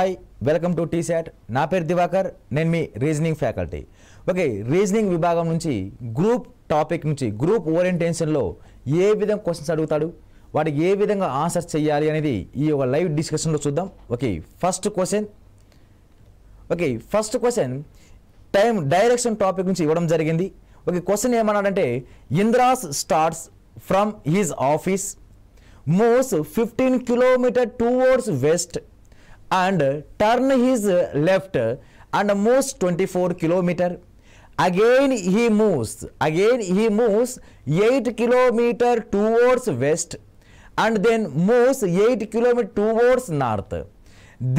Hi welcome to T-SAT. నా పేరు దివాకర్, నేను మీ రీజనింగ్ ఫ్యాకల్టీ. ఓకే, రీజనింగ్ విభాగం నుంచి గ్రూప్ టాపిక్ నుంచి గ్రూప్ ఓరియంటేషన్లో ఏ విధంగా క్వశ్చన్స్ అడుగుతాడు, వాటికి ఏ విధంగా ఆన్సర్స్ చేయాలి అనేది ఈ ఒక లైవ్ డిస్కషన్లో చూద్దాం. First question time direction topic నుంచి ఇవ్వడం జరిగింది. క్వశ్చన్ ఏమన్నాడంటే, Indra's starts from his office, moves 15 kilometers towards west and turn his left and moves 24 kilometers. Again he moves 8 kilometers towards west and then moves 8 kilometers towards north.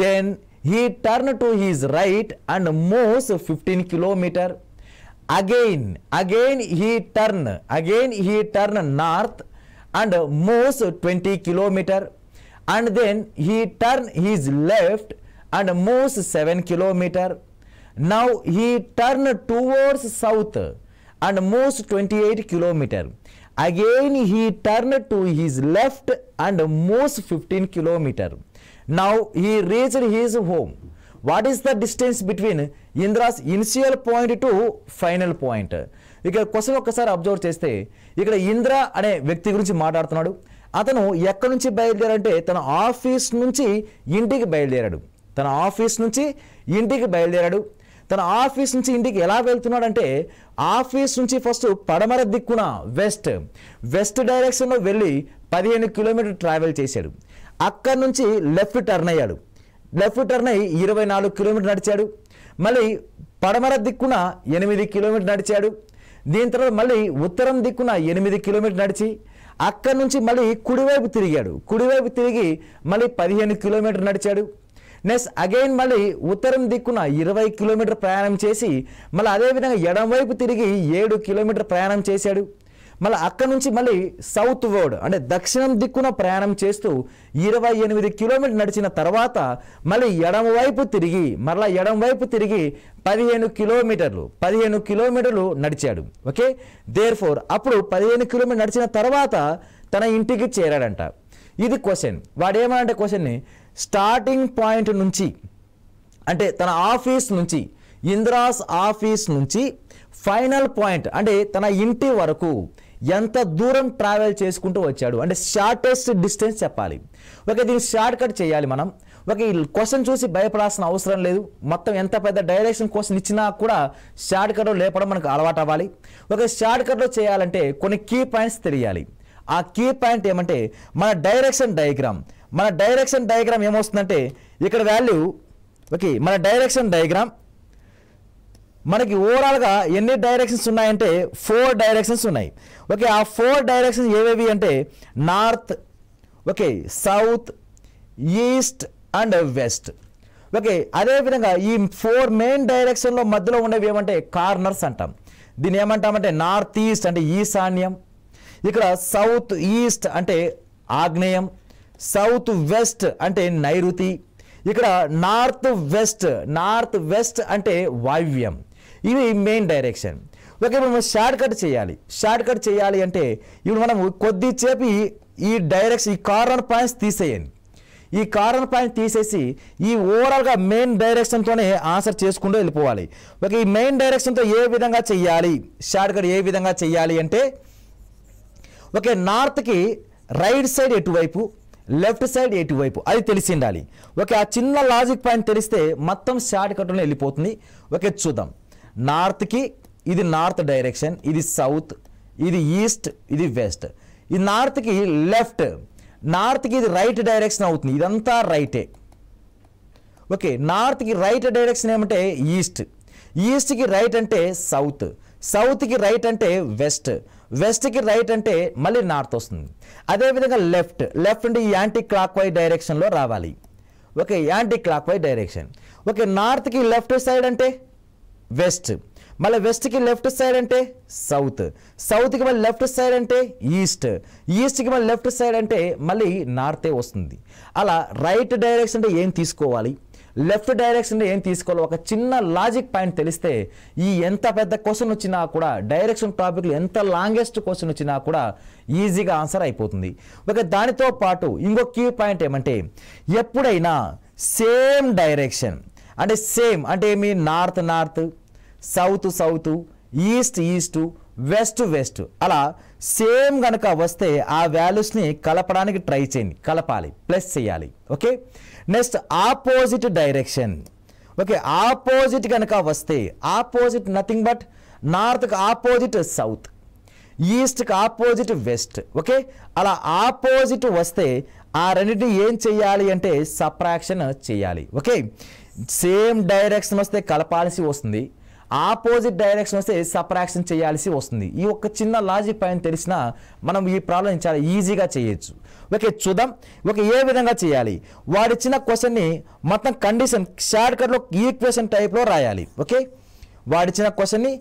Then he turn to his right and moves 15 kilometers. Again he turn north and moves 20 kilometers. And then he turn his left and moves 7 kilometers. Now he turn towards south and moves 28 kilometers. Again he turn to his left and moves 15 kilometers. Now he reached his home. What is the distance between Indra's initial point to final point? ఇక్కడ question ఒక్కసారి observe చేస్తే, ఇక్కడ ఇంద్ర అనే వ్యక్తి గురించి మాట్లాడుతున్నాడు. అతను ఎక్కడి నుంచి బయలుదేరాడంటే తన ఆఫీస్ నుంచి ఇంటికి బయలుదేరాడు. తన ఆఫీస్ నుంచి ఇంటికి ఎలా వెళ్తున్నాడంటే, ఆఫీస్ నుంచి ఫస్ట్ పడమర దిక్కున వెస్ట్ డైరెక్షన్లో వెళ్ళి 15 kilometers ట్రావెల్ చేశాడు. అక్కడి నుంచి లెఫ్ట్ టర్న్ అయ్యి 24 kilometers నడిచాడు. మళ్ళీ పడమర దిక్కున 8 kilometers నడిచాడు. దీని తర్వాత మళ్ళీ ఉత్తరం దిక్కున 8 kilometers నడిచి అక్కడి నుంచి మళ్ళీ కుడివైపు తిరిగి మళ్ళీ 15 kilometers నడిచాడు. నెక్స్ట్ అగైన్ మళ్ళీ ఉత్తరం దిక్కున 20 kilometers ప్రయాణం చేసి మళ్ళీ అదేవిధంగా ఎడం వైపు తిరిగి 7 kilometers ప్రయాణం చేశాడు. మళ్ళీ అక్కడి నుంచి మళ్ళీ సౌత్ వర్డ్ అంటే దక్షిణం దిక్కున ప్రయాణం చేస్తూ 28 kilometers నడిచిన తర్వాత మళ్ళీ ఎడం వైపు తిరిగి 15 kilometers నడిచాడు. ఓకే, దేర్ఫోర్ అప్పుడు 15 kilometers నడిచిన తర్వాత తన ఇంటికి చేరాడంట. ఇది క్వశ్చన్. వాడు ఏమనంటే క్వశ్చన్ని స్టార్టింగ్ పాయింట్ నుంచి అంటే తన ఆఫీస్ నుంచి ఇంద్రాస్ ఆఫీస్ నుంచి ఫైనల్ పాయింట్ అంటే తన ఇంటి వరకు ఎంత దూరం ట్రావెల్ చేసుకుంటూ వచ్చాడు అంటే షార్టెస్ట్ డిస్టెన్స్ చెప్పాలి. దీన్ని షార్ట్ కట్ చేయాలి మనం. ఈ క్వశ్చన్ చూసి భయపడాల్సిన అవసరం లేదు. మొత్తం ఎంత పెద్ద డైరెక్షన్ క్వశ్చన్ ఇచ్చినా కూడా షార్ట్ కట్లో లేపడం మనకు అలవాటు అవ్వాలి. షార్ట్ కట్లో చేయాలంటే కొన్ని కీ పాయింట్స్ తెలియాలి. ఆ కీ పాయింట్ ఏమంటే మన డైరెక్షన్ డయాగ్రామ్ ఏమొస్తుందంటే ఇక్కడ వాల్యూ మన డైరెక్షన్ డయాగ్రామ్ మనకి ఓవరాల్గా ఎన్ని డైరెక్షన్స్ ఉన్నాయంటే 4 డైరెక్షన్స్ ఉన్నాయి. ఆ 4 డైరెక్షన్స్ ఏవేవి అంటే north, south, east and west. అదేవిధంగా ఈ 4 మెయిన్ డైరెక్షన్లో మధ్యలో ఉండేవి ఏమంటే కార్నర్స్ అంటాం. దీన్ని ఏమంటామంటే నార్త్ ఈస్ట్ అంటే ఈశాన్యం, ఇక్కడ సౌత్ ఈస్ట్ అంటే ఆగ్నేయం, సౌత్ వెస్ట్ అంటే నైరుతి, ఇక్కడ నార్త్ వెస్ట్ అంటే వాయువ్యం. ఇవి మెయిన్ డైరెక్షన్. ఇప్పుడు మనం షార్ట్ కట్ చేయాలి అంటే ఇప్పుడు మనం కొద్దిసేపు ఈ డైరెక్షన్ ఈ కార్నర్ పాయింట్స్ తీసేయండి. ఈ కార్నర్ పాయింట్ తీసేసి ఈ ఓవరాల్గా మెయిన్ డైరెక్షన్తోనే ఆన్సర్ చేసుకుంటూ వెళ్ళిపోవాలి. ఈ మెయిన్ డైరెక్షన్తో ఏ విధంగా చేయాలి, షార్ట్ కట్ ఏ విధంగా చేయాలి అంటే నార్త్కి రైట్ సైడ్ ఎటువైపు, లెఫ్ట్ సైడ్ ఎటువైపు అది తెలిసి ఉండాలి. ఆ చిన్న లాజిక్ పాయింట్ తెలిస్తే మొత్తం షార్ట్ కట్లో వెళ్ళిపోతుంది. చూద్దాం. నార్త్కి ఇది నార్త్ డైరెక్షన్, ఇది సౌత్, ఇది ఈస్ట్, ఇది వెస్ట్. ఈ నార్త్కి ఇది రైట్ డైరెక్షన్ అవుతుంది. ఇదంతా రైటే. నార్త్కి రైట్ డైరెక్షన్ ఏమంటే ఈస్ట్కి రైట్ అంటే సౌత్కి రైట్ అంటే వెస్ట్కి రైట్ అంటే మళ్ళీ నార్త్ వస్తుంది. అదేవిధంగా లెఫ్ట్ అంటే ఈ యాంటీ క్లాక్ వైజ్ డైరెక్షన్లో రావాలి. Anti clockwise direction. నార్త్కి లెఫ్ట్ సైడ్ అంటే వెస్ట్, మళ్ళీ వెస్ట్కి లెఫ్ట్ సైడ్ అంటే సౌత్కి మళ్ళీ లెఫ్ట్ సైడ్ అంటే ఈస్ట్కి మళ్ళీ లెఫ్ట్ సైడ్ అంటే మళ్ళీ నార్తే వస్తుంది. అలా రైట్ డైరెక్షన్ అంటే ఏం తీసుకోవాలి, లెఫ్ట్ డైరెక్షన్ ఏం తీసుకోవాలి, ఒక చిన్న లాజిక్ పాయింట్ తెలిస్తే ఈ ఎంత పెద్ద క్వశ్చన్ వచ్చినా కూడా డైరెక్షన్ టాపిక్లో ఎంత లాంగెస్ట్ క్వశ్చన్ వచ్చినా కూడా ఈజీగా ఆన్సర్ అయిపోతుంది. దానితో పాటు ఇంకో కీ పాయింట్ ఏమంటే ఎప్పుడైనా సేమ్ డైరెక్షన్ అంటే సేమ్ అంటే ఏమి north north, south south, east east, west west అలా సేమ్ కనుక వస్తే ఆ వాల్యూస్ని కలపడానికి ట్రై చేయండి, కలపాలి, ప్లస్ చేయాలి. Okay, next opposite direction. Okay, opposite కనుక వస్తే ఆపోజిట్ నథింగ్ బట్ నార్త్కి ఆపోజిట్ సౌత్, ఈస్ట్కి ఆపోజిట్ వెస్ట్. ఓకే, అలా ఆపోజిట్ వస్తే ఆ రెండింటిని ఏం చేయాలి అంటే సబ్ట్రాక్షన్ చేయాలి. ఓకే, సేమ్ డైరెక్షన్ వస్తే కలపాల్సి వస్తుంది, ఆపోజిట్ డైరెక్షన్ వస్తే సబ్ట్రాక్షన్ చేయాల్సి వస్తుంది. ఈ ఒక్క చిన్న లాజిక్ పైన తెలిసినా మనం ఈ ప్రాబ్లం చాలా ఈజీగా చేయొచ్చు. ఓకే, చూద్దాం. ఓకే, ఏ విధంగా చేయాలి? వాడిచ్చిన క్వశ్చన్ని మొత్తం కండిషన్ షార్ట్కట్లో ఈక్వేషన్ టైప్లో రాయాలి. ఓకే, వాడిచ్చిన క్వశ్చన్ని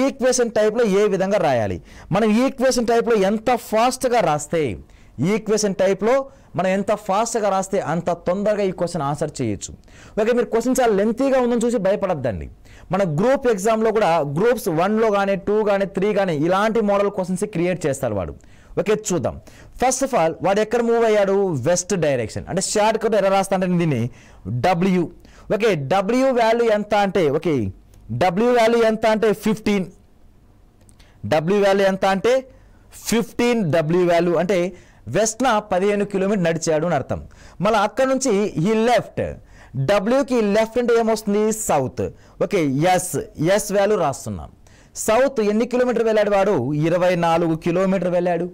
ఈక్వేషన్ టైప్లో ఏ విధంగా రాయాలి? మనం ఈక్వేషన్ టైప్లో ఎంత ఫాస్ట్గా రాస్తే మనం ఎంత ఫాస్ట్గా రాస్తే అంత తొందరగా ఈ క్వశ్చన్ ఆన్సర్ చేయొచ్చు. ఓకే, మీరు క్వశ్చన్ చాలా లెంతీగా ఉందని చూసి భయపడద్దండి. మన గ్రూప్ ఎగ్జామ్లో కూడా గ్రూప్స్ 1లో కానీ 2 కానీ 3 కానీ ఇలాంటి మోడల్ క్వశ్చన్స్ క్రియేట్ చేస్తారు వాడు. ఓకే, చూద్దాం. ఫస్ట్ ఆఫ్ ఆల్ వాడు ఎక్కడ మూవ్ అయ్యాడు? West direction. అంటే షార్ట్ కట్ ఎలా రాస్తా అంటే దీన్ని డబ్ల్యూ. ఓకే, డబ్ల్యూ వాల్యూ ఎంత అంటే డబ్ల్యూ వాల్యూ ఎంత అంటే 15. డబ్ల్యూ వాల్యూ ఎంత అంటే 15. డబ్ల్యూ వాల్యూ అంటే వెస్ట్న 15 కిలోమీటర్ నడిచాడు అని అర్థం. మళ్ళీ అక్కడ నుంచి ఈ లెఫ్ట్, డబ్ల్యూకి లెఫ్ట్ అంటే ఏమొస్తుంది? సౌత్. ఓకే, ఎస్ వాల్యూ రాస్తున్నాం. సౌత్ ఎన్ని కిలోమీటర్ వెళ్ళాడు వాడు? 24 కిలోమీటర్ వెళ్ళాడు.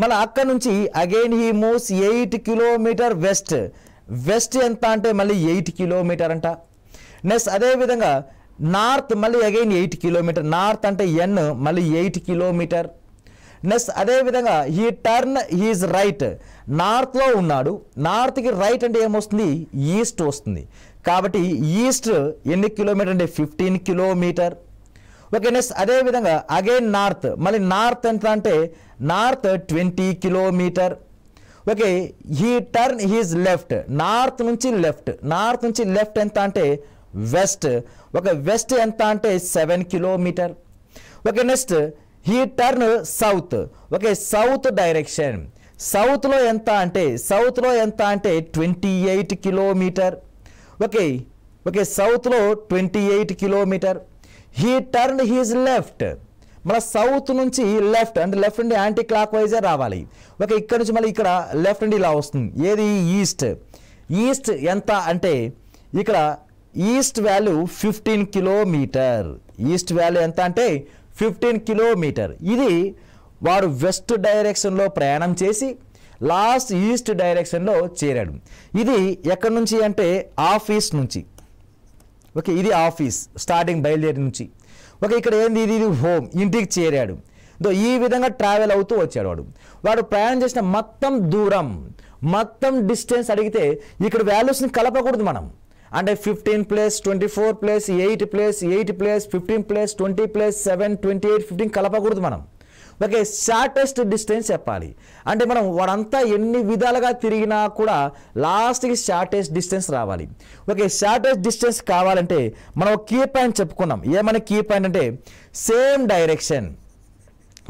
మళ్ళీ అక్కడ నుంచి again he moves 8 kilometre west ఎంత అంటే మళ్ళీ 8 కిలోమీటర్ అంట. నెక్స్ట్ అదేవిధంగా నార్త్ మళ్ళీ అగైన్ 8 కిలోమీటర్, నార్త్ అంటే ఎన్ మళ్ళీ 8 కిలోమీటర్. నెక్స్ట్ అదేవిధంగా హీ టర్న్ హీజ్ రైట్, నార్త్లో ఉన్నాడు, నార్త్కి రైట్ అంటే ఏమొస్తుంది? ఈస్ట్ వస్తుంది. కాబట్టి ఈస్ట్ ఎన్ని కిలోమీటర్ అంటే 15 కిలోమీటర్. ఓకే, నెక్స్ట్ అదేవిధంగా అగైన్ నార్త్, మళ్ళీ నార్త్ ఎంత అంటే north 20 kilometre. Okay, he turn his left, north నుంచి లెఫ్ట్ ఎంత అంటే వెస్ట్. ఓకే, వెస్ట్ ఎంత అంటే 7 kilometre. Okay, next he turn south. Okay, south direction, సౌత్లో ఎంత అంటే 28 కిలోమీటర్. ఓకే, సౌత్లో 28 kilometre. He turn his left, మన సౌత్ నుంచి లెఫ్ట్ అంటే లెఫ్ట్ నుండి యాంటీ క్లాక్ వైజే రావాలి. ఓకే, ఇక్కడ నుంచి మళ్ళీ ఇక్కడ లెఫ్ట్ నుండి ఇలా వస్తుంది. ఏది? ఈస్ట్ ఎంత అంటే ఇక్కడ east value 15 kilometre. East value ఎంత అంటే 15 కిలోమీటర్. ఇది వాడు వెస్ట్ డైరెక్షన్లో ప్రయాణం చేసి లాస్ట్ ఈస్ట్ డైరెక్షన్లో చేరాడు. ఇది ఎక్కడి నుంచి అంటే ఆఫీస్ నుంచి. ఓకే, ఇది ఆఫీస్ స్టార్టింగ్ బయలుదేరి నుంచి. ఓకే, ఇక్కడ ఏంది? ఇది హోమ్, ఇంటికి చేరాడు. ఈ విధంగా ట్రావెల్ అవుతూ వచ్చాడు వాడు ప్రయాణం చేసిన మొత్తం దూరం, మొత్తం డిస్టెన్స్ అడిగితే ఇక్కడ వాల్యూస్ని కలపకూడదు మనం. అంటే 15 plus 24 plus 8 plus 8 plus 15 plus 20 plus 7 28 15 కలపకూడదు మనం. ఓకే, షార్టెస్ట్ డిస్టెన్స్ చెప్పాలి. అంటే మనం వాడంతా ఎన్ని విధాలుగా తిరిగినా కూడా లాస్ట్కి షార్టెస్ట్ డిస్టెన్స్ రావాలి. ఓకే, షార్టెస్ట్ డిస్టెన్స్ కావాలంటే మనం ఒక కీ పాయింట్ చెప్పుకున్నాం. ఏమని కీ పాయింట్ అంటే same direction.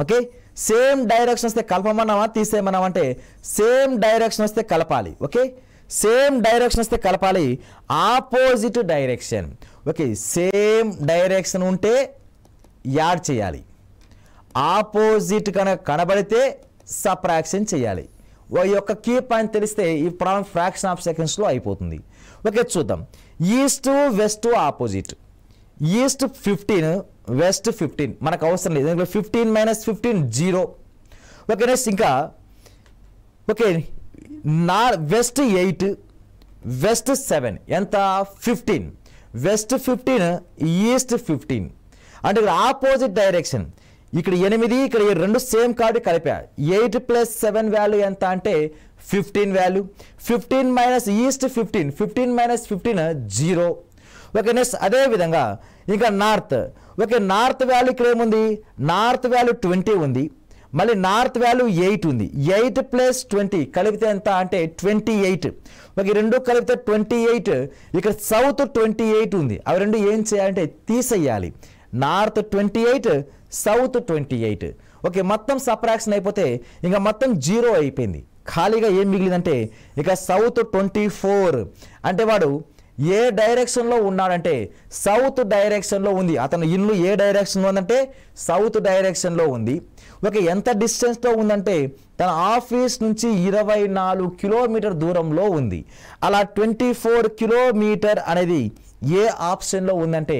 Okay, same direction వస్తే కలపమన్నామా తీసేయమన్నామంటే సేమ్ డైరెక్షన్ వస్తే కలపాలి. ఓకే, సేమ్ డైరెక్షన్ వస్తే కలపాలి. Opposite direction. Okay, same direction ఉంటే యాడ్ చేయాలి, ఆపోజిట్ కనుక కనబడితే సబ్ట్రాక్షన్ చేయాలి. ఈ యొక్క కీ పాయింట్ తెలిస్తే ఈ ప్రాబ్లం ఫ్రాక్షన్ ఆఫ్ సెకండ్స్లో అయిపోతుంది. ఓకే, చూద్దాం. East west opposite. East 15, west 15 మనకు అవసరం లేదు, 15 - 15 0. ఓకే, నెక్స్ట్ ఇంకా ఓకే వెస్ట్ 8, వెస్ట్ 7 ఎంత 15. వెస్ట్ 15, ఈస్ట్ 15 అంటే ఇక్కడ ఆపోజిట్ డైరెక్షన్. ఇక్కడ 8, ఇక్కడ 2 సేమ్ కార్డు కలిపా. 8 ప్లస్ 7 వాల్యూ ఎంత అంటే 15 వాల్యూ. 15 - ఈస్ట్ 15, 15 - 15 0. ఓకే, నెక్స్ట్ అదేవిధంగా ఇంకా నార్త్. ఓకే, నార్త్ వాల్యూ ఇక్కడ ఏముంది? నార్త్ వాల్యూ 20 ఉంది, మళ్ళీ నార్త్ వాల్యూ 8 ఉంది. 8 ప్లస్ 20 కలిపితే ఎంత అంటే 28. ఓకే, రెండు కలిపితే 28. ఇక్కడ సౌత్ 28 ఉంది. అవి రెండు ఏం చేయాలంటే తీసేయాలి. North 28, south 28. ఓకే, మొత్తం సబ్ట్రాక్షన్ అయిపోతే ఇంకా మొత్తం 0 అయిపోయింది. ఖాళీగా ఏం మిగిలిందంటే ఇక సౌత్ 24 అంటే వాడు ఏ డైరెక్షన్లో ఉన్నాడంటే సౌత్ డైరెక్షన్లో ఉంది. అతను ఇల్లు ఏ డైరెక్షన్లో ఉందంటే సౌత్ డైరెక్షన్లో ఉంది. ఓకే, ఎంత డిస్టెన్స్లో ఉందంటే తన ఆఫీస్ నుంచి 24 కిలోమీటర్ దూరంలో ఉంది. అలా 24 కిలోమీటర్ అనేది ఏ ఆప్షన్లో ఉందంటే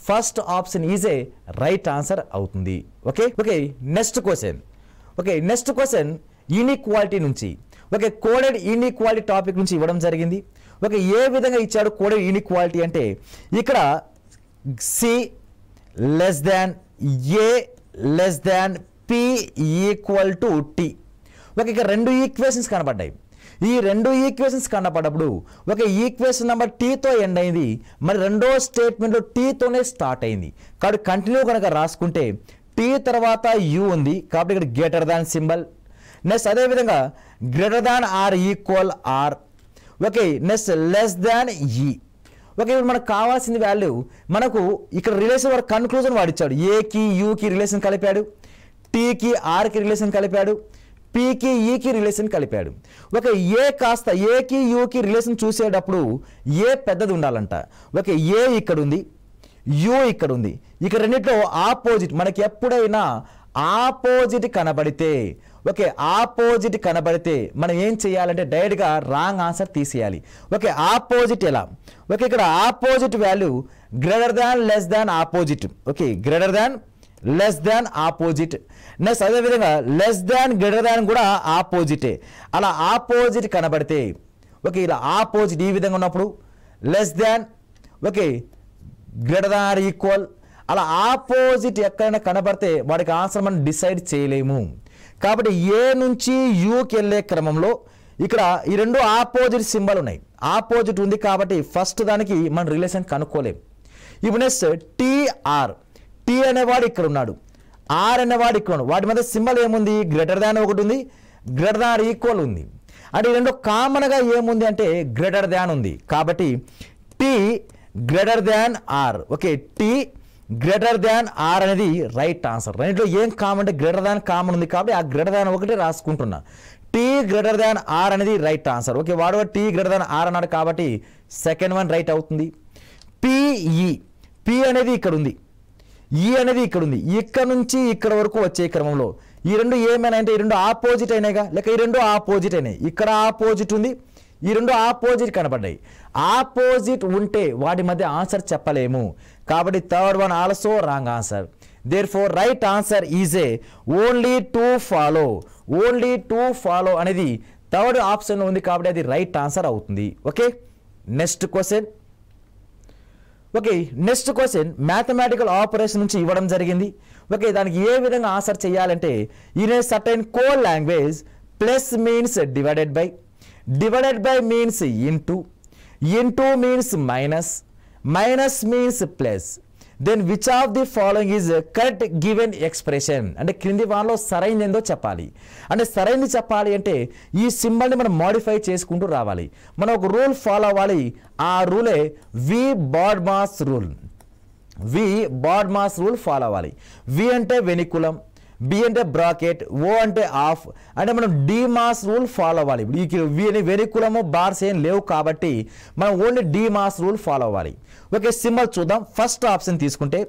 first option is A right answer అవుతుంది. Okay okay next question inequality నుంచి. ఓకే, కోడెడ్ ఇన్ఈక్వాలిటీ టాపిక్ నుంచి ఇవ్వడం జరిగింది. ఓకే, ఏ విధంగా ఇచ్చాడు కోడెడ్ ఇన్ఈక్వాలిటీ అంటే ఇక్కడ C less than A less than P equal to T. Okay, ఇక రెండు ఈక్వేషన్స్ కనబడ్డాయి. ఈ రెండు ఈక్వేషన్స్ కనపడ్డప్పుడు ఒక ఈక్వేషన్ నెంబర్ టీతో ఎండ్ అయింది, మరి రెండో స్టేట్మెంట్లో టీతోనే స్టార్ట్ అయింది. కాబట్టి కంటిన్యూ కనుక రాసుకుంటే టీ తర్వాత యూ ఉంది కాబట్టి ఇక్కడ గ్రేటర్ దాన్ సింబల్. నెక్స్ట్ అదేవిధంగా greater than or equal R. Okay, next less than E. Okay, ఇప్పుడు మనకు కావాల్సిన వాల్యూ మనకు ఇక్కడ రిలేషన్ వాడు కన్క్లూజన్ వాడిచ్చాడు. ఏకి యూకి రిలేషన్ కలిపాడు, టీకి ఆర్కి రిలేషన్ కలిపాడు, పీకి ఈకి రిలేషన్ కలిపాడు. ఓకే, ఏ కాస్త ఏకి యూకి రిలేషన్ చూసేటప్పుడు ఏ పెద్దది ఉండాలంట. ఓకే, ఏ ఇక్కడ ఉంది, యూ ఇక్కడ ఉంది. ఇక్కడ రెండిట్లో ఆపోజిట్ మనకి ఎప్పుడైనా ఆపోజిట్ కనబడితే, ఓకే ఆపోజిట్ కనబడితే మనం ఏం చేయాలంటే డైరెక్ట్గా రాంగ్ ఆన్సర్ తీసేయాలి. ఓకే, ఆపోజిట్ ఎలా? ఓకే, ఇక్కడ opposite value greater than less than opposite. Okay, greater than less than opposite. Next అదేవిధంగా లెస్ దాన్ గ్రేటర్ దాన్ కూడా ఆపోజిటే. అలా ఆపోజిట్ కనబడితే ఓకే ఇలా ఆపోజిట్ ఈ విధంగా ఉన్నప్పుడు less than okay greater than or equal. అలా ఆపోజిట్ ఎక్కడైనా కనబడితే వాడికి ఆన్సర్ మనం డిసైడ్ చేయలేము. కాబట్టి ఏ నుంచి యూకి వెళ్ళే క్రమంలో ఇక్కడ ఈ రెండు ఆపోజిట్ సింబల్ ఉన్నాయి. ఆపోజిట్ ఉంది కాబట్టి ఫస్ట్ దానికి మనం రిలేషన్ కనుక్కోలేము. ఇప్పుడు నెక్స్ట్ టీఆర్. టీ అనేవాడు ఇక్కడ ఉన్నాడు, ఆర్ అనేవాడు ఇక్కడ ఉన్నాడు. వాటి మధ్య సింబల్ ఏముంది? గ్రేటర్ దాన్ ఒకటి ఉంది, గ్రేటర్ దాన్ ఆర్ ఈక్వల్ ఉంది. అంటే ఈ రెండు కామన్గా ఏముంది అంటే గ్రేటర్ దాన్ ఉంది. కాబట్టి T greater than R. Okay, T greater than R అనేది రైట్ ఆన్సర్. రెండింటిలో ఏం కామన్ అంటే గ్రేటర్ దాన్ కామన్ ఉంది కాబట్టి ఆ గ్రేటర్ దాన్ ఒకటి రాసుకుంటున్నా. టీ గ్రేటర్ దాన్ ఆర్ అనేది రైట్ ఆన్సర్. ఓకే, వాడు టీ గ్రేటర్ దాన్ ఆర్ అన్నాడు కాబట్టి సెకండ్ వన్ రైట్ అవుతుంది. పిఈ, పి అనేది ఇక్కడ ఉంది, ఈ అనేది ఇక్కడ ఉంది. ఇక్కడ నుంచి ఇక్కడ వరకు వచ్చే క్రమంలో ఈ రెండు ఏమైనా అంటే ఈ రెండు ఆపోజిట్ అయినాయిగా, లేక ఈ రెండు ఆపోజిట్ అయినాయి. ఇక్కడ ఆపోజిట్ ఉంది, ఈ రెండు ఆపోజిట్ కనపడ్డాయి. ఆపోజిట్ ఉంటే వాటి మధ్య ఆన్సర్ చెప్పలేము కాబట్టి third one also wrong answer. Therefore right answer is A only to follow. Only to follow అనేది థర్డ్ ఆప్షన్ ఉంది కాబట్టి అది రైట్ ఆన్సర్ అవుతుంది. Okay, next question. Okay, next question mathematical operation నుంచి ఇవ్వడం జరిగింది. ఓకే, దానికి ఏ విధంగా ఆన్సర్ చేయాలంటే in a certain code language plus means divided by, divided by means into means minus, minus means plus, then which of the following is correct given expression. అంటే క్రింది వాటిలో సరైనది ఏందో చెప్పాలి. అంటే సరైనది చెప్పాలి అంటే ఈ సింబల్ని మనం మోడిఫై చేసుకుంటూ రావాలి. మనం ఒక రూల్ ఫాలో అవ్వాలి. ఆ రూలే వి బాడ్మాస్ రూల్. వి బాడ్మాస్ రూల్ ఫాలో అవ్వాలి. వి అంటే వెనికులం, బి అంటే బ్రాకెట్, ఓ అంటే ఆఫ్. అంటే మనం డిమాస్ రూల్ ఫాలో అవ్వాలి. ఇప్పుడు ఈ వెరికులము బార్స్ ఏం లేవు కాబట్టి మనం ఓన్లీ డిమాస్ రూల్ ఫాలో అవ్వాలి. ఓకే, సింబల్ చూద్దాం. ఫస్ట్ ఆప్షన్ తీసుకుంటే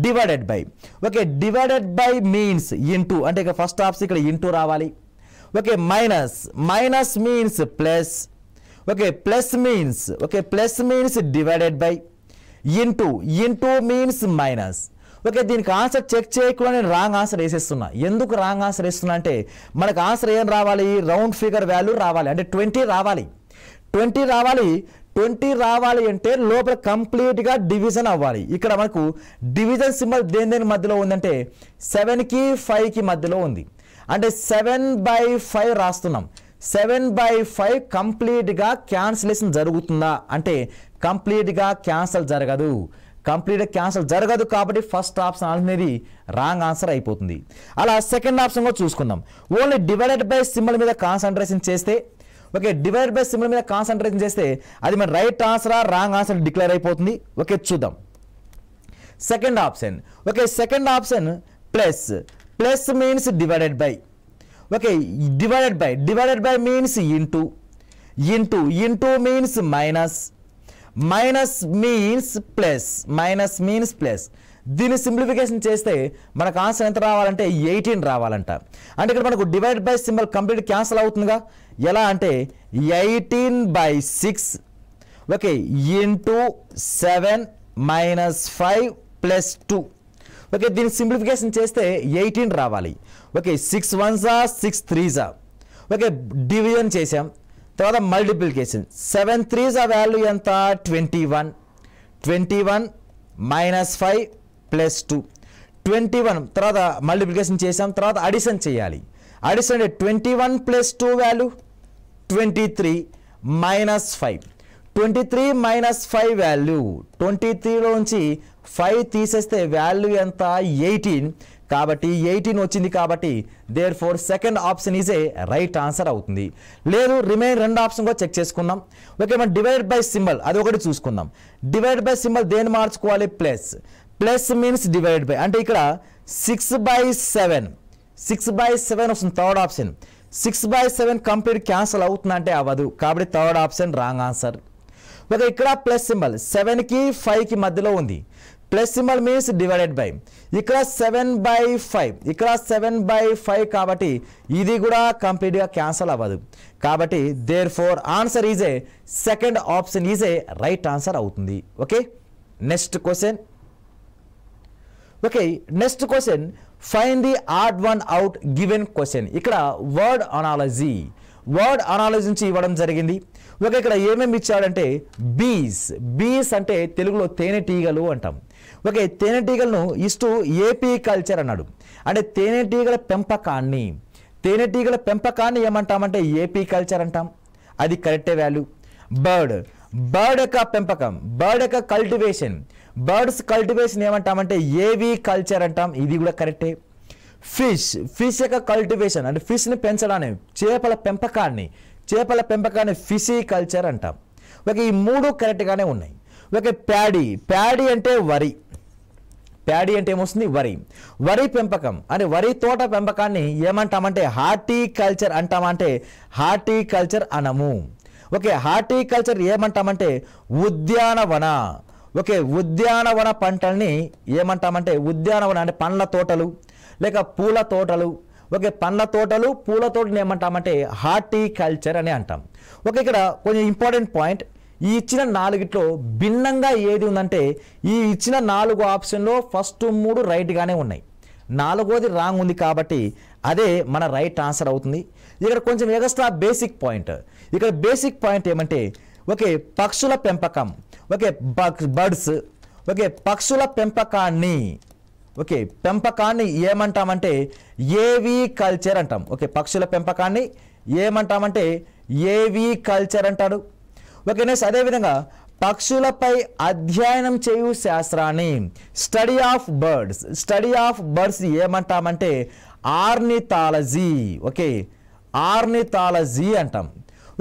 divided by. Okay, divided by means into, అంటే ఇక ఫస్ట్ ఆప్షన్ ఇక్కడ ఇంటూ రావాలి. Okay, minus, minus means plus. Okay, plus means, okay plus means divided by, into, into means minus. Okay, దీనికి answer check చేయకుండా నేను wrong answer వేసేస్తున్నా. ఎందుకు wrong answer వేస్తున్నా అంటే మనకు ఆన్సర్ ఏం రావాలి? రౌండ్ ఫిగర్ వాల్యూ రావాలి. అంటే 20 రావాలి. 20 రావాలి. 20 రావాలి అంటే లోపల కంప్లీట్గా డివిజన్ అవ్వాలి. ఇక్కడ మనకు డివిజన్ సింబల్ దేని మధ్యలో ఉందంటే 7కి 5కి మధ్యలో ఉంది. అంటే 7/5 రాస్తున్నాం. 7/5 కంప్లీట్గా క్యాన్సిలేషన్ జరుగుతుందా అంటే కంప్లీట్గా క్యాన్సల్ జరగదు. కంప్లీట్గా క్యాన్సల్ జరగదు కాబట్టి ఫస్ట్ ఆప్షన్ అనేది రాంగ్ ఆన్సర్ అయిపోతుంది. అలా సెకండ్ ఆప్షన్ కూడా చూసుకుందాం. ఓన్లీ డివైడెడ్ బై సింబల్ మీద కాన్సన్ట్రేషన్ చేస్తే, ఓకే డివైడెడ్ బై సింబల్ మీద కాన్సన్ట్రేషన్ చేస్తే అది మన రైట్ ఆన్సరా రాంగ్ ఆన్సర్ డిక్లేర్ అయిపోతుంది. ఓకే, చూద్దాం second option. Okay, second option plus. Plus means divided by. Okay, divided by means into means minus means plus. దీన్ని simplification చేస్తే మనకు ఆన్సర్ ఎంత రావాలంటే 18 రావాలంట. అంటే ఇక్కడ మనకు divide by symbol complete cancel అవుతుందిగా. ఎలా అంటే 18/6 ఓకే ఇంటూ 7 - 5 + 2. ఓకే, దీన్ని సింప్లిఫికేషన్ చేస్తే 18 రావాలి. Okay, 6 1s 6 3s. Okay, division చేసాం, తర్వాత మల్టిప్లికేషన్ 7 3s వాల్యూ ఎంత 21 -5 + 2 21. తర్వాత మల్టిప్లికేషన్ చేసాం, తర్వాత అడిషన్ చేయాలి. అడిషన్ అంటే 21 + 2 వాల్యూ 23 -5. 23 - 5 వాల్యూ 23లోంచి 5 తీసేస్తే వాల్యూ ఎంత 18. కాబట్టి 18 వచ్చింది. కాబట్టి therefore second option is A right answer అవుతుంది. లేదు రిమైన్ రెండు ఆప్షన్ కూడా చెక్ చేసుకుందాం. ఓకే, మనం డివైడ్ బై సింబల్ అది ఒకటి చూసుకుందాం. డివైడ్ బై సింబల్ దేన్ని మార్చుకోవాలి? Plus means divide by. అంటే ఇక్కడ 6/7 వస్తుంది థర్డ్ ఆప్షన్. 6/7 కంప్లీట్ క్యాన్సిల్ అవుతుందంటే అవ్వదు. కాబట్టి third option wrong answer. Okay, ఇక్కడ ప్లస్ సింబల్ 7కి 5కి మధ్యలో ఉంది. Plus symbol means divided by. ఇక్కడ 7/5 కాబట్టి ఇది కూడా కంప్లీట్గా క్యాన్సిల్ అవ్వదు. కాబట్టి therefore answer is a second option is A right answer అవుతుంది. Okay, next question. Okay, next question find the odd one out given question. ఇక్కడ వర్డ్ అనాలజీ నుంచి ఇవ్వడం జరిగింది. ఓకే, ఇక్కడ ఏమేమి ఇచ్చాడంటే బీస్ అంటే తెలుగులో తేనెటీగలు అంటాం. ఓకే, తేనెటీగలను ఇస్తూ ఏపీ కల్చర్ అన్నాడు. అంటే తేనెటీగల పెంపకాన్ని ఏమంటామంటే ఏపీ కల్చర్ అంటాం. అది కరెక్టే వాల్యూ. బర్డ్ యొక్క పెంపకం, బర్డ్ యొక్క బర్డ్స్ కల్టివేషన్ ఏమంటామంటే ఏవి కల్చర్ అంటాం. ఇది కూడా కరెక్టే. ఫిష్ యొక్క కల్టివేషన్ అంటే ఫిష్ని పెంచడాన్ని చేపల పెంపకాన్ని ఫిషీ కల్చర్ అంటాం. ఓకే, ఈ మూడు కరెక్ట్గానే ఉన్నాయి. ఓకే, ప్యాడీ అంటే వరి. ప్యాడీ అంటే ఏమొస్తుంది? వరి పెంపకం అంటే వరి తోట పెంపకాన్ని ఏమంటామంటే హార్టికల్చర్ అంటామంటే హార్టికల్చర్ అనము. ఓకే, హార్టికల్చర్ ఏమంటామంటే ఉద్యానవన. ఓకే, ఉద్యానవన పంటల్ని ఏమంటామంటే ఉద్యానవన అంటే పండ్ల తోటలు లేక పూల తోటలు. ఓకే, పండ్ల తోటలు పూల తోటని ఏమంటామంటే హార్టికల్చర్ అని అంటాం. ఓకే, ఇక్కడ కొంచెం ఇంపార్టెంట్ పాయింట్. ఈ ఇచ్చిన 4 భిన్నంగా ఏది ఉందంటే ఈ ఇచ్చిన 4 ఆప్షన్లో ఫస్ట్ 3 రైట్గానే ఉన్నాయి, 4వది రాంగ్ ఉంది. కాబట్టి అదే మన రైట్ ఆన్సర్ అవుతుంది. ఇక్కడ కొంచెం ఎక్స్ట్రా బేసిక్ పాయింట్ ఏమంటే ఓకే పక్షుల పెంపకం. Okay, birds. ఓకే, పక్షుల పెంపకాన్ని ఏమంటామంటే ఏవి కల్చర్ అంటాం. ఓకే, పక్షుల పెంపకాన్ని ఏమంటామంటే ఏవి కల్చర్ అంటాడు. ఓకే, నెక్స్ట్ అదేవిధంగా పక్షులపై అధ్యయనం చేయు శాస్త్రాన్ని స్టడీ ఆఫ్ బర్డ్స్ ఏమంటామంటే ఆర్నిథాలజీ. ఓకే, ఆర్నిథాలజీ అంటాం.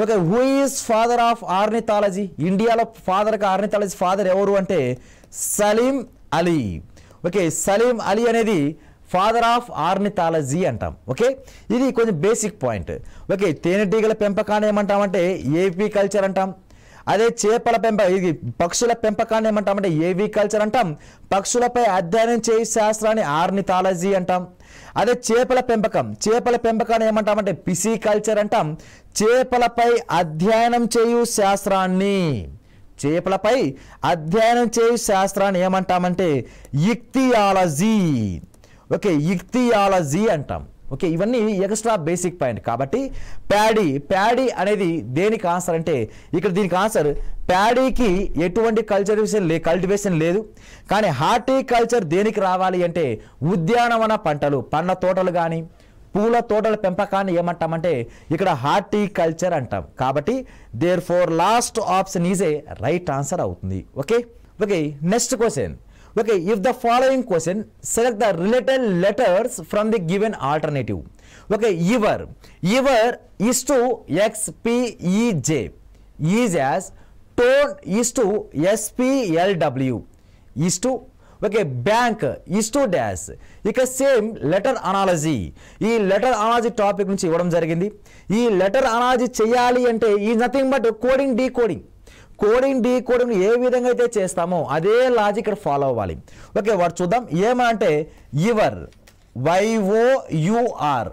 Okay, who is father of ornithology? ఇండియాలో ఆర్నిథాలజీ ఫాదర్ ఎవరు అంటే సలీం అలీ. ఓకే, సలీం అలీ అనేది ఫాదర్ ఆఫ్ ఆర్నిథాలజీ అంటాం. ఓకే, ఇది కొంచెం బేసిక్ పాయింట్. ఓకే, తేనెటీగల పెంపకాన్ని ఏమంటామంటే ఏపీ కల్చర్ అంటాం. అదే ఇది పక్షుల పెంపకాన్ని ఏమంటామంటే ఏవి కల్చర్ అంటాం. పక్షులపై అధ్యయనం చేయ శాస్త్రాన్ని ఆర్నిథాలజీ అంటాం. అదే చేపల పెంపకాన్ని ఏమంటామంటే పిసి కల్చర్ అంటాం. చేపలపై అధ్యయనం చేయు శాస్త్రాన్ని ఏమంటామంటే ఇక్తియాలజీ. ఓకే, ఇక్తియాలజీ అంటాం. ఓకే, ఇవన్నీ ఎక్స్ట్రా బేసిక్ పాయింట్. కాబట్టి ప్యాడీ అనేది దేనికి ఆన్సర్ అంటే ఇక్కడ దీనికి ఆన్సర్ ప్యాడీకి ఎటువంటి కల్టివేషన్ లేదు. కానీ హార్టికల్చర్ దేనికి రావాలి అంటే ఉద్యానవన పంటలు, పండ్ల తోటలు కానీ పూల తోటల పెంపకాన్ని ఏమంటామంటే ఇక్కడ హార్టికల్చర్ అంటాం. కాబట్టి therefore last option is A right answer అవుతుంది. Okay, next question. Okay, if the following question, select the related letters from the given alternative. Okay, ever is to XPEJ is as tone is to SPLW is to okay bank is to dash. ఇక same letter analogy, ఈ letter analogy topic నుంచి ఇవ్వడం జరిగింది. ఈ letter analogy చేయాలి అంటే ఈ nothing but coding decoding. Coding decoding ఏ విధంగా అయితే చేస్తామో అదే లాజిక్ ఇక్కడ ఫాలో అవ్వాలి. ఓకే వాడు చూద్దాం ఏమంటే యువర్ YOUR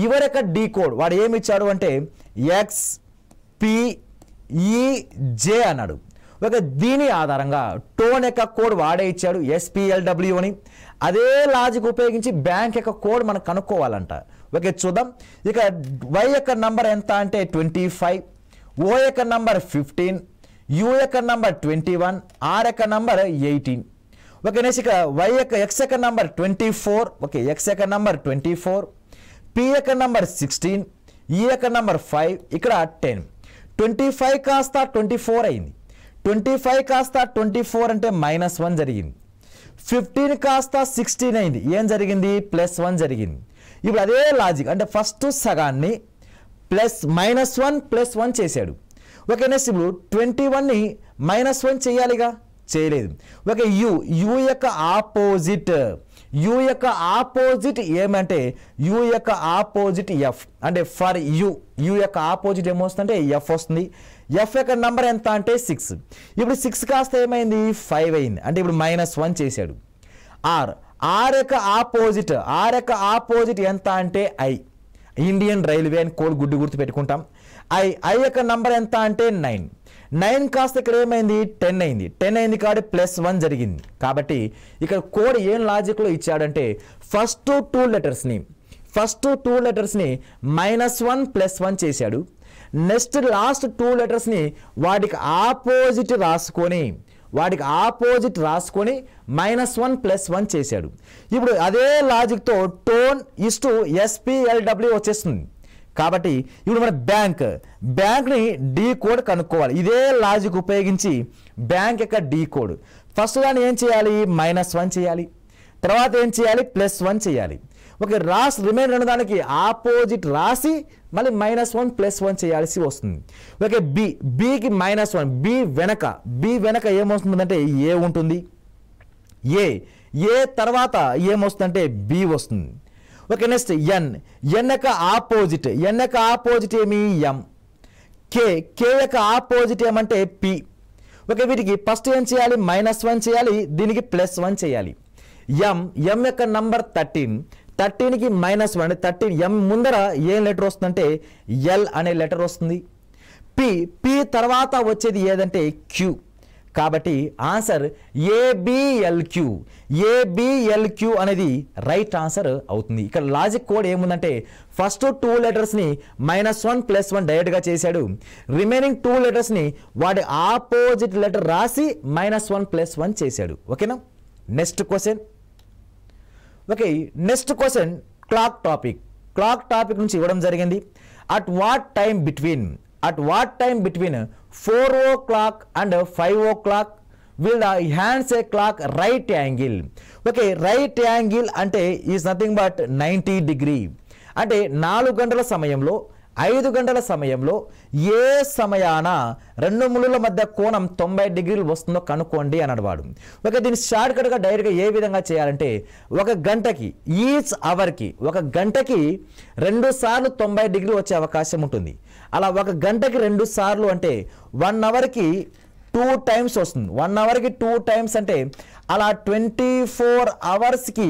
యువర్ యొక్క డీకోడ్ వాడు ఏమి ఇచ్చాడు అంటే XPEJ అన్నాడు. ఓకే దీని ఆధారంగా టోన్ యొక్క కోడ్ వాడే ఇచ్చాడు SPLW అని. అదే లాజిక్ ఉపయోగించి బ్యాంక్ యొక్క కోడ్ మనం కనుక్కోవాలంట. ఓకే చూద్దాం. ఇక Y యొక్క నంబర్ ఎంత అంటే 25, O యొక్క నంబర్ 15, U యొక్క నంబర్ 21, R యొక్క నంబర్ 18. ఓకే నెక్స్ట్ ఇక X యొక్క నంబర్ 24, ఓకే X యొక్క నంబర్ 24, P యొక్క నంబర్ 16, E యొక్క నంబర్ 5, ఇక్కడ 10. 25 కాస్త 24 అయింది. 25 కాస్త 24 అంటే -1 జరిగింది. 15 కాస్త 16 అయింది. ఏం జరిగింది? +1 జరిగింది. ఇప్పుడు అదే లాజిక్ అంటే ఫస్ట్ సగాన్ని -1 +1 చేశాడు. ఓకే నెక్స్ట్ ఇప్పుడు 21ని -1 చేయాలిగా, చేయలేదు. ఓకే యు యొక్క ఆపోజిట్ ఏమంటే యు యొక్క ఆపోజిట్ ఎఫ్ అంటే ఫర్ యు యొక్క ఆపోజిట్ ఏమొస్తుందంటే ఎఫ్ వస్తుంది. ఎఫ్ యొక్క నంబర్ ఎంత అంటే 6. ఇప్పుడు 6 కాస్త ఏమైంది? 5 అయింది. అంటే ఇప్పుడు -1 చేశాడు. ఆర్ యొక్క ఆపోజిట్ ఎంత అంటే ఐ, ఇండియన్ రైల్వే అని కోడ్ గుర్తు పెట్టుకుంటాం. ఐ యొక్క నంబర్ ఎంత అంటే 9 కాస్త ఇక్కడ ఏమైంది? 10 అయింది. 10 అయింది కాబట్టి +1 జరిగింది. కాబట్టి ఇక్కడ కోడ్ ఏం లాజిక్లో ఇచ్చాడంటే ఫస్ట్ టూ లెటర్స్ని -1 +1 చేశాడు. నెక్స్ట్ లాస్ట్ 2 లెటర్స్ని వాటికి ఆపోజిట్ రాసుకొని -1 +1 చేశాడు. ఇప్పుడు అదే లాజిక్తో టోన్ ఈస్ టు SPLW వచ్చేస్తుంది. కాబట్టి ఇప్పుడు మన బ్యాంక్ని డీ కోడ్ కనుక్కోవాలి. ఇదే లాజిక్ ఉపయోగించి బ్యాంక్ యొక్క డీ కోడ్ ఫస్ట్ దాన్ని ఏం చేయాలి? -1 చేయాలి. తర్వాత ఏం చేయాలి? +1 చేయాలి. ఓకే రిమైన్ రెండు దానికి ఆపోజిట్ రాసి మళ్ళీ -1 +1 చేయాల్సి వస్తుంది. ఓకే బికి -1, బి వెనక ఏమొస్తుందంటే ఏ ఉంటుంది. ఏ తర్వాత ఏమొస్తుందంటే బి వస్తుంది. ఓకే నెక్స్ట్ ఎన్ యొక్క ఆపోజిట్ ఏమి? ఎం. కే యొక్క ఆపోజిట్ ఏమంటే పి. ఓకే వీటికి ఫస్ట్ ఏం చేయాలి? -1 చేయాలి, దీనికి +1 చేయాలి. ఎం యొక్క నంబర్ 13కి -1 అంటే 13. ఎం ముందర ఏం లెటర్ వస్తుందంటే ఎల్ అనే లెటర్ వస్తుంది. పి తర్వాత వచ్చేది ఏదంటే క్యూ. కాబట్టి ఆన్సర్ ABLQ అనేది రైట్ ఆన్సర్ అవుతుంది. ఇక్కడ లాజిక్ కోడ్ ఏముందంటే ఫస్ట్ 2 లెటర్స్ని -1 +1 డైరెక్ట్గా చేశాడు. రిమైనింగ్ 2 లెటర్స్ని వాడి ఆపోజిట్ లెటర్ రాసి -1 +1 చేశాడు. ఓకేనా. నెక్స్ట్ క్వశ్చన్ క్లాక్ టాపిక్ నుంచి ఇవ్వడం జరిగింది. At what time between 4 o'clock and 5 o'clock will the hands a clock right angle. Okay right angle అంటే ఈజ్ నథింగ్ బట్ 90 degree. అంటే 4 గంటల సమయంలో 5 గంటల సమయంలో ఏ సమయాన రెండు ముళ్ళుల మధ్య కోణం 90 డిగ్రీలు వస్తుందో కనుక్కోండి అన్నాడు వాడు. ఓకే దీన్ని షార్ట్కట్గా డైరెక్ట్గా ఏ విధంగా చేయాలంటే ఒక గంటకి 2 సార్లు 90 డిగ్రీలు వచ్చే అవకాశం ఉంటుంది. అలా ఒక గంటకి 2 సార్లు అంటే 1 అవర్కి 2 టైమ్స్ వస్తుంది. 1 అవర్కి 2 టైమ్స్ అంటే అలా 24 అవర్స్కి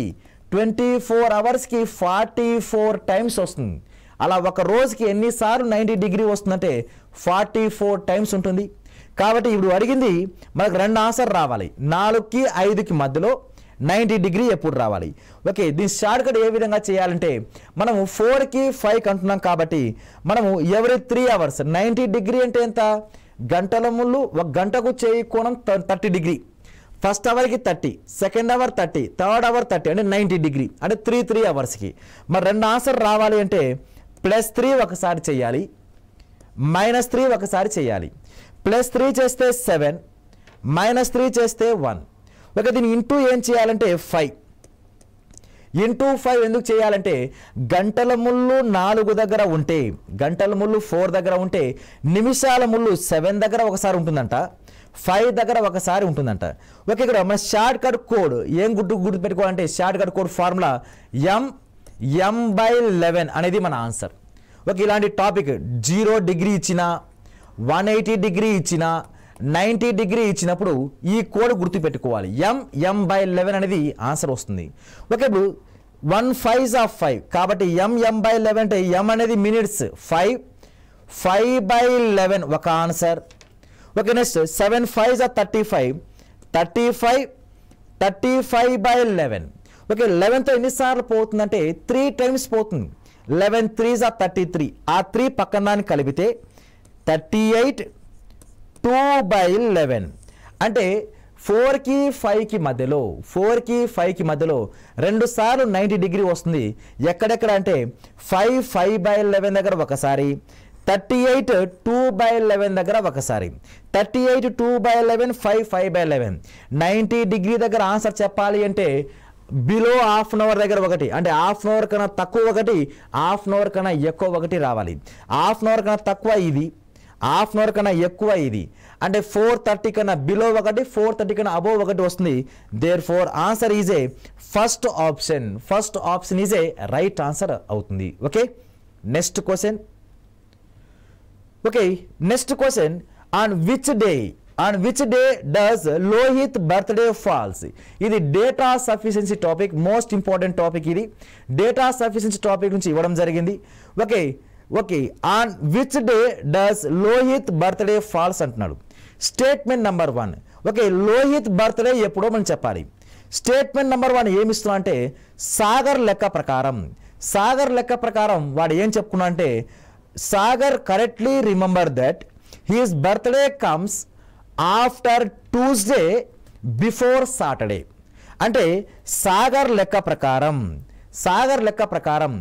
44 టైమ్స్ వస్తుంది. అలా ఒక రోజుకి ఎన్నిసార్లు 90 డిగ్రీ వస్తుందంటే 44 టైమ్స్ ఉంటుంది. కాబట్టి ఇప్పుడు అడిగింది మనకు 2 ఆన్సర్ రావాలి. 4కి 5కి మధ్యలో 90 డిగ్రీ ఎప్పుడు రావాలి. ఓకే దీని షార్ట్కట్ ఏ విధంగా చేయాలంటే మనము 4కి 5కి అంటున్నాం కాబట్టి మనము ఎవరీ 3 అవర్స్ 90 డిగ్రీ అంటే ఎంత? గంటల ముళ్ళు ఒక గంటకు చేయి కోణం 30 డిగ్రీ. ఫస్ట్ అవర్కి 30, సెకండ్ అవర్ 30, థర్డ్ అవర్ 30 అంటే 90 డిగ్రీ అంటే 3 అవర్స్కి. మరి 2 ఆన్సర్ రావాలి అంటే +3 ఒకసారి చేయాలి, -3 ఒకసారి చేయాలి. +3 చేస్తే 7, -3 చేస్తే 1. ఓకే దీన్ని ఇంటూ ఏం చేయాలంటే 5. ఇంటూ 5 ఎందుకు చేయాలంటే గంటల ముళ్ళు 4 దగ్గర ఉంటే, గంటల ముళ్ళు 4 దగ్గర ఉంటే, నిమిషాల ముళ్ళు 7 దగ్గర ఒకసారి ఉంటుందంట, 5 దగ్గర ఒకసారి ఉంటుందంట. ఓకే, ఇక్కడ మన షార్ట్ కట్ కోడ్ ఏం గుర్తు పెట్టుకోవాలంటే short cut code formula m/11 అనేది మన ఆన్సర్. ఓకే, ఇలాంటి టాపిక్ 0 డిగ్రీ ఇచ్చినా 180 డిగ్రీ ఇచ్చినా 90 డిగ్రీ ఇచ్చినప్పుడు ఈ కోడ్ గుర్తుపెట్టుకోవాలి. m/11 అనేది ఆన్సర్ వస్తుంది. ఓకే, ఇప్పుడు 1 5s of 5 కాబట్టి m/11 అంటే m అనేది మినిట్స్, 5/11 ఒక answer. Okay, next 7 5s of 35 35/11. Okay, 11తో ఎన్నిసార్లు పోతుందంటే 3 times పోతుంది. 11 3s of 33, ఆ 3 పక్కన దాన్ని కలిపితే 38 2/11 అంటే 4కి 5కి మధ్యలో 2 సార్లు 90 డిగ్రీ వస్తుంది. ఎక్కడెక్కడ అంటే 5/11 దగ్గర ఒకసారి, 38 2/11 దగ్గర ఒకసారి, 38 2/11 5/11. 90 డిగ్రీ దగ్గర ఆన్సర్ చెప్పాలి అంటే బిలో హాఫ్ అన్ అవర్ దగ్గర ఒకటి, అంటే హాఫ్ అన్ అవర్ కన్నా తక్కువ ఒకటి, హాఫ్ అన్ అవర్ కన్నా ఎక్కువ ఒకటి రావాలి. హాఫ్ అన్ అవర్ కన్నా తక్కువ ఇది, హాఫ్ అన్ అవర్ కన్నా ఎక్కువ ఇది, అంటే 4:30 కన్నా బిలో ఒకటి, 4:30 కన్నా అబోవ్ ఒకటి వస్తుంది. Therefore answer is a first option is A right answer అవుతుంది. Okay, next question. Okay, next question, on which day does Lohit birthday falls? ఇది data sufficiency topic, most important topic. ఇది data sufficiency topic నుంచి ఇవ్వడం జరిగింది. Okay, on which day does Lohit birthday falls అంటున్నాడు. Statement number 1. Okay, Lohit birthday ఎప్పుడో మనం చెప్పాలి. Statement number 1 ఏమిస్తున్నా అంటే సాగర్ లెక్క ప్రకారం వాడు ఏం చెప్పుకున్నా అంటే Sagar correctly remember that his birthday comes after Tuesday before Saturday. అంటే సాగర్ లెక్క ప్రకారం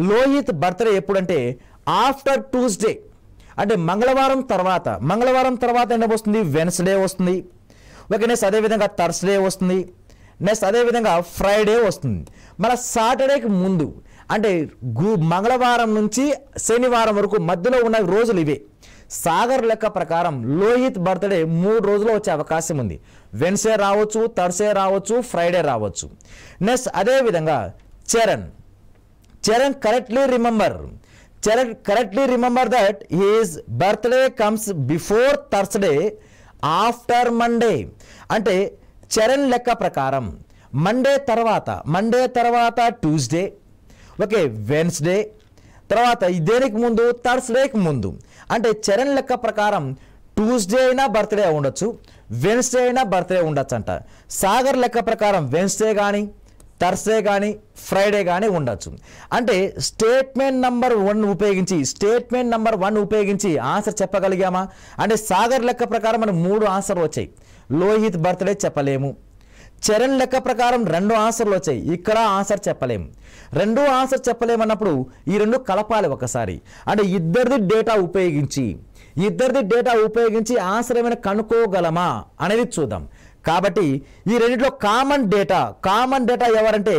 లోహిత్ బర్త్డే ఎప్పుడంటే ఆఫ్టర్ ట్యూస్డే, అంటే మంగళవారం తర్వాత ఏంటో వస్తుంది, వెన్స్డే వస్తుంది. ఓకే, నెక్స్ట్ అదేవిధంగా థర్స్డే వస్తుంది, నెక్స్ట్ అదేవిధంగా ఫ్రైడే వస్తుంది. మన సాటర్డేకి ముందు అంటే మంగళవారం నుంచి శనివారం వరకు మధ్యలో ఉన్న రోజులు ఇవే. సాగర్ లెక్క ప్రకారం లోహిత్ బర్త్డే 3 రోజులు వచ్చే అవకాశం ఉంది. వెన్స్డే రావచ్చు, థర్స్డే రావచ్చు, ఫ్రైడే రావచ్చు. నెక్స్ట్ అదేవిధంగా Charan correctly remember that his birthday comes before Thursday after Monday. అంటే చరణ్ లెక్క ప్రకారం మండే తర్వాత ట్యూస్డే, ఓకే, వెన్స్డే తర్వాత దేనికి ముందు, థర్స్డేకి ముందు. అంటే చరణ్ లెక్క ప్రకారం ట్యూస్డే అయినా బర్త్డే ఉండొచ్చు, వెన్స్డే అయినా బర్త్డే ఉండొచ్చు అంట. సాగర్ లెక్క ప్రకారం వెన్స్డే కానీ, థర్స్డే కానీ, ఫ్రైడే కానీ ఉండొచ్చు. అంటే స్టేట్మెంట్ నెంబర్ 1 ఉపయోగించి ఆన్సర్ చెప్పగలిగామా అంటే సాగర్ లెక్క ప్రకారం మనకు 3 ఆన్సర్లు వచ్చాయి. లోహిత్ బర్త్డే చెప్పలేము. చరణ్ లెక్క ప్రకారం 2 ఆన్సర్లు వచ్చాయి, ఇక్కడ ఆన్సర్ చెప్పలేము. 2 ఆన్సర్ చెప్పలేమన్నప్పుడు ఈ 2 కలపాలి ఒకసారి. అంటే ఇద్దరిది డేటా ఉపయోగించి ఆన్సర్ ఏమైనా కనుక్కోగలమా అనేది చూద్దాం. కాబట్టి ఈ రెండిట్లో కామన్ డేటా ఎవరంటే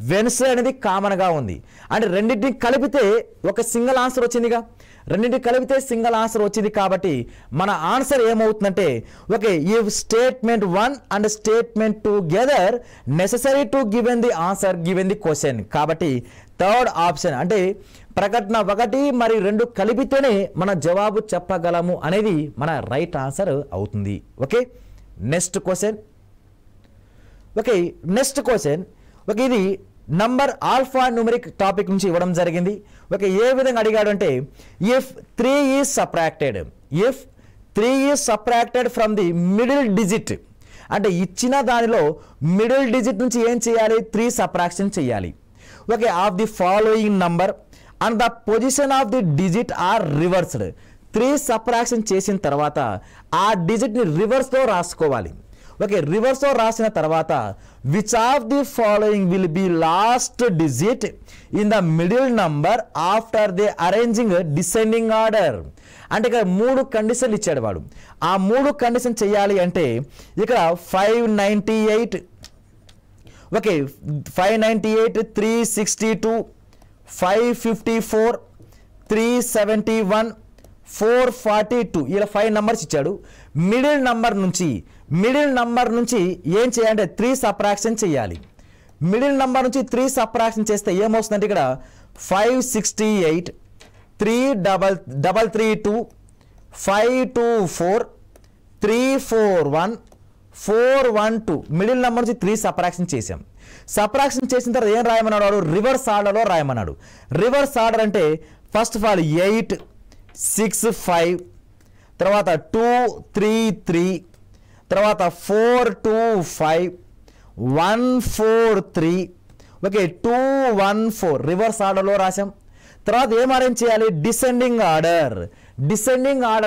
వెన్స్డే అనేది కామన్గా ఉంది. అంటే రెండింటిని కలిపితే ఒక సింగిల్ ఆన్సర్ వచ్చింది. కాబట్టి మన ఆన్సర్ ఏమవుతుందంటే okay, if statement 1 and statement 2 gather necessary to given the answer given the question. కాబట్టి థర్డ్ ఆప్షన్ అంటే ప్రకటన 1 మరియు 2 కలిపితేనే మన జవాబు చెప్పగలము అనేది మన రైట్ ఆన్సర్ అవుతుంది. Okay, next question. ఇది నంబర్ ఆల్ఫా న్యూమరిక్ టాపిక్ నుంచి ఇవ్వడం జరిగింది. ఓకే, ఏ విధంగా అడిగాడు అంటే if 3 is subtracted from the middle digit, అంటే ఇచ్చిన దానిలో మిడిల్ డిజిట్ నుంచి ఏం చేయాలి, 3 సబ్ట్రాక్షన్ చేయాలి. Okay, of the following number and the position of the digit are reversed. 3 subtraction చేసిన తర్వాత ఆ డిజిట్ని రివర్స్లో రాసుకోవాలి. ఓకే, రివర్స్లో రాసిన తర్వాత which of the following will be last digit in the middle number after the arranging descending order. అంటే ఇక్కడ 3 కండిషన్లు ఇచ్చాడు వాడు. ఆ 3 కండిషన్ చేయాలి అంటే ఇక్కడ 598 ఓకే 598, 362, 554, 371, 442 ఇలా 5 నంబర్స్ ఇచ్చాడు. మిడిల్ నంబర్ నుంచి ఏం చేయాలంటే 3 సబ్ట్రాక్షన్ చేయాలి. మిడిల్ నంబర్ నుంచి 3 సబ్ట్రాక్షన్ చేస్తే ఏమొస్తుందంటే ఇక్కడ 568, 332, 524, 341, 412 మిడిల్ నెంబర్ నుంచి 3 సబ్ట్రాక్షన్ చేసాం. సబ్ట్రాక్షన్ చేసిన తర్వాత ఏం రాయమన్నాడు వాడు? రివర్స్ ఆర్డర్లో రాయమన్నాడు. రివర్స్ ఆర్డర్ అంటే ఫస్ట్ ఆఫ్ ఆల్ 8, 6, 5, తర్వాత 2, 3, 3, తర్వాత 4, 2, 5, 1, 4, 3, ఓకే 2, 1, 4 రివర్స్ ఆర్డర్లో రాసాం. తర్వాత ఏం అరేంజ్ చేయాలి? డిసెండింగ్ ఆర్డర్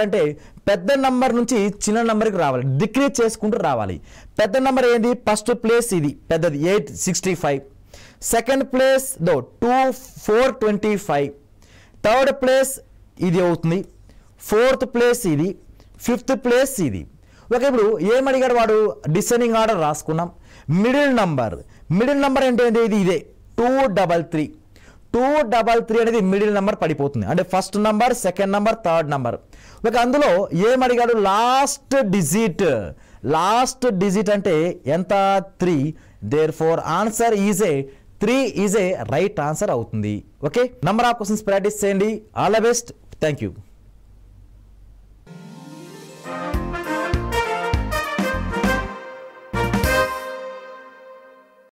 అంటే పెద్ద నంబర్ నుంచి చిన్న నంబర్కి రావాలి, డిక్రీజ్ చేసుకుంటూ రావాలి. పెద్ద నంబర్ ఏంది? ఫస్ట్ ప్లేస్ ఇది పెద్దది 865, సెకండ్ ప్లేస్ 425, థర్డ్ ప్లేస్ ఇది అవుతుంది, ఫోర్త్ ప్లేస్ ఇది, ఫిఫ్త్ ప్లేస్ ఇది. ఓకే ఇప్పుడు ఏమడిగాడు వాడు? డిసెండింగ్ ఆర్డర్ రాసుకున్నాం. మిడిల్ నంబర్ అంటే ఇది ఇదే 233. 233 అనేది మిడిల్ నెంబర్ పడిపోతుంది, అంటే first number, second number, third number. Okay అందులో ఏమడిగాడు? లాస్ట్ డిజిట్ అంటే ఎంత? 3. Therefore answer is a 3 is A right answer అవుతుంది. Okay number of questions practice చేయండి. All the best. Thank you.